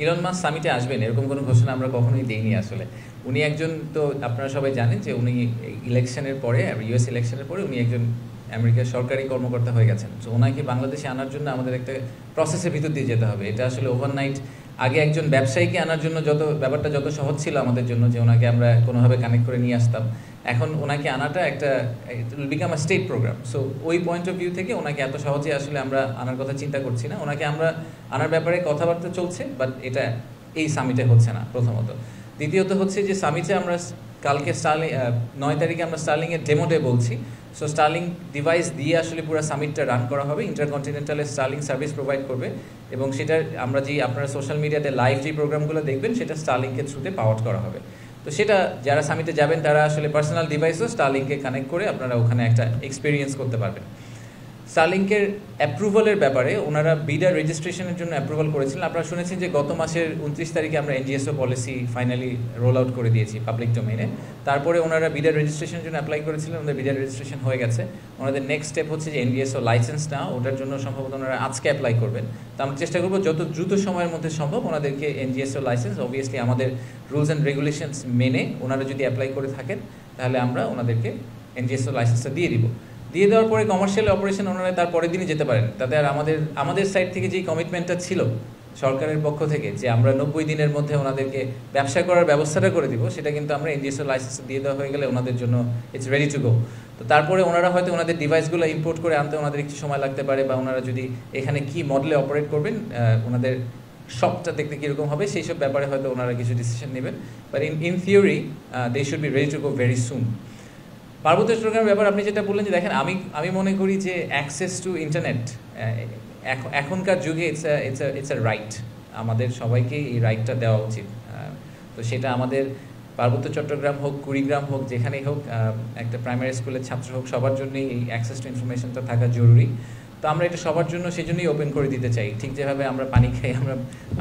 Elon Musk সামিটে আসবেন এরকম কোনো ঘোষণা আমরা কখনোই দেইনি আসলে। উনি একজন, তো আপনারা সবাই জানেন যে উনি ইলেকশনের পরে, ইউএস ইলেকশনের পরে উনি একজন আমেরিকার সরকারি কর্মকর্তা হয়ে গেছেন। তো ওনাকে বাংলাদেশে আনার জন্য আমাদের একটা প্রসেসের ভিতর দিয়ে যেতে হবে। এটা আসলে ওভারনাইট, আগে একজন ব্যবসায়ীকে আনার জন্য ব্যাপারটা যত সহজ ছিল আমাদের জন্য, যে ওনাকে আমরা কোনোভাবে কানেক্ট করে নিয়ে আসতাম, এখন ওনাকে আনাটা একটা become a state programme. So ওই পয়েন্ট অফ ভিউ থেকে ওনাকে এত সহজে আসলে আমরা আনার কথা চিন্তা করছি না। ওনাকে আমরা আনার ব্যাপারে কথাবার্তা চলছে, বাট এটা এই সামিটে হচ্ছে না প্রথমত। দ্বিতীয়ত হচ্ছে যে সামিটে আমরা কালকে 9 তারিখে আমরা স্টার্লিংয়ের ডেমো ডে বলছি। সো স্টার্লিং ডিভাইস দিয়ে আসলে পুরো সামিটটা রান করা হবে। ইন্টারকন্টিনেন্টালে স্টার্লিং সার্ভিস প্রোভাইড করবে, এবং সেটার আমরা আপনারা সোশ্যাল মিডিয়াতে লাইভ যে প্রোগ্রামগুলো দেখবেন সেটা স্টার্লিংকের থ্রুতে পাওয়ার করা হবে। তো সেটা যারা সামিটে যাবেন তারা আসলে পার্সোনাল ডিভাইসও স্টারলিংকে কানেক্ট করে আপনারা ওখানে একটা এক্সপিরিয়েন্স করতে পারবেন। স্টারলিংকের অ্যাপ্রুভালের ব্যাপারে ওনারা বিডার রেজিস্ট্রেশনের জন্য অ্যাপ্রুভাল করেছিলেন। আপনারা শুনেছেন যে গত মাসের 29 তারিখে আমরা এনজিএসও পলিসি ফাইনালি রোল আউট করে দিয়েছি পাবলিক ডোমেইনে। তারপরে ওনারা বিডার রেজিস্ট্রেশনের জন্য অ্যাপ্লাই করেছিলেন, ওনাদের বিডার রেজিস্ট্রেশন হয়ে গেছে। ওনাদের নেক্সট স্টেপ হচ্ছে যে এনজিএসও লাইসেন্স নেওয়া, ওটার জন্য সম্ভবত ওনারা আজকে অ্যাপ্লাই করবেন। তো আমরা চেষ্টা করবো যত দ্রুত সময়ের মধ্যে সম্ভব ওনাদেরকে এনজিএসও লাইসেন্স, অবভিয়াসলি আমাদের রুলস অ্যান্ড রেগুলেশনস মেনে ওনারা যদি অ্যাপ্লাই করে থাকেন তাহলে আমরা ওনাদেরকে এনজিএসও লাইসেন্সটা দিয়ে দেওয়ার পরে কমার্শিয়াল অপারেশন ওনারা তার পরের দিনই যেতে পারেন। তাতে আর আমাদের সাইড থেকে যেই কমিটমেন্টটা ছিল সরকারের পক্ষ থেকে যে আমরা 90 দিনের মধ্যে ওনাদেরকে ব্যবসা করার ব্যবস্থাটা করে দিব, সেটা কিন্তু আমরা এনজিএসও লাইসেন্স দিয়ে দেওয়া হয়ে গেলে ওনাদের জন্য ইটস রেডি টু গো। তো তারপরে ওনারা হয়তো ওনাদের ডিভাইসগুলো ইম্পোর্ট করে আনতে ওনাদের একটু সময় লাগতে পারে, বা ওনারা যদি এখানে কি মডেলে অপারেট করবেন, ওনাদের শপটা দেখতে কীরকম হবে সেই সব ব্যাপারে হয়তো ওনারা কিছু ডিসিশন নেবেন। But in theory they should be ready to go very soon. পার্বত্য চট্টগ্রামের ব্যাপার আপনি যেটা বললেন, যে দেখেন আমি মনে করি যে অ্যাক্সেস টু ইন্টারনেট এখনকার যুগে ইটস আ রাইট। আমাদের সবাইকেই এই রাইটটা দেওয়া উচিত। তো সেটা আমাদের পার্বত্য চট্টগ্রাম হোক, কুড়িগ্রাম হোক, যেখানেই হোক, একটা প্রাইমারি স্কুলের ছাত্র হোক, সবার জন্যই এই অ্যাক্সেস টু ইনফরমেশনটা থাকা জরুরি। তো আমরা এটা সবার জন্য সেই জন্যই ওপেন করে দিতে চাই। ঠিক যেভাবে আমরা পানি খাই,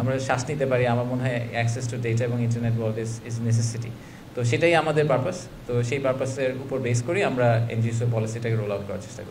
আমরা শ্বাস নিতে পারি, আমার মনে হয় অ্যাক্সেস টু ডেটা এবং ইন্টারনেট ওয়ার্ল্ড ইজ নেসেসিটি। তো সেটাই আমাদের পারপাস। তো সেই পারপাসের উপর বেস করেই আমরা এনজিএসও পলিসিটাকে রোল আউট করার চেষ্টা করি।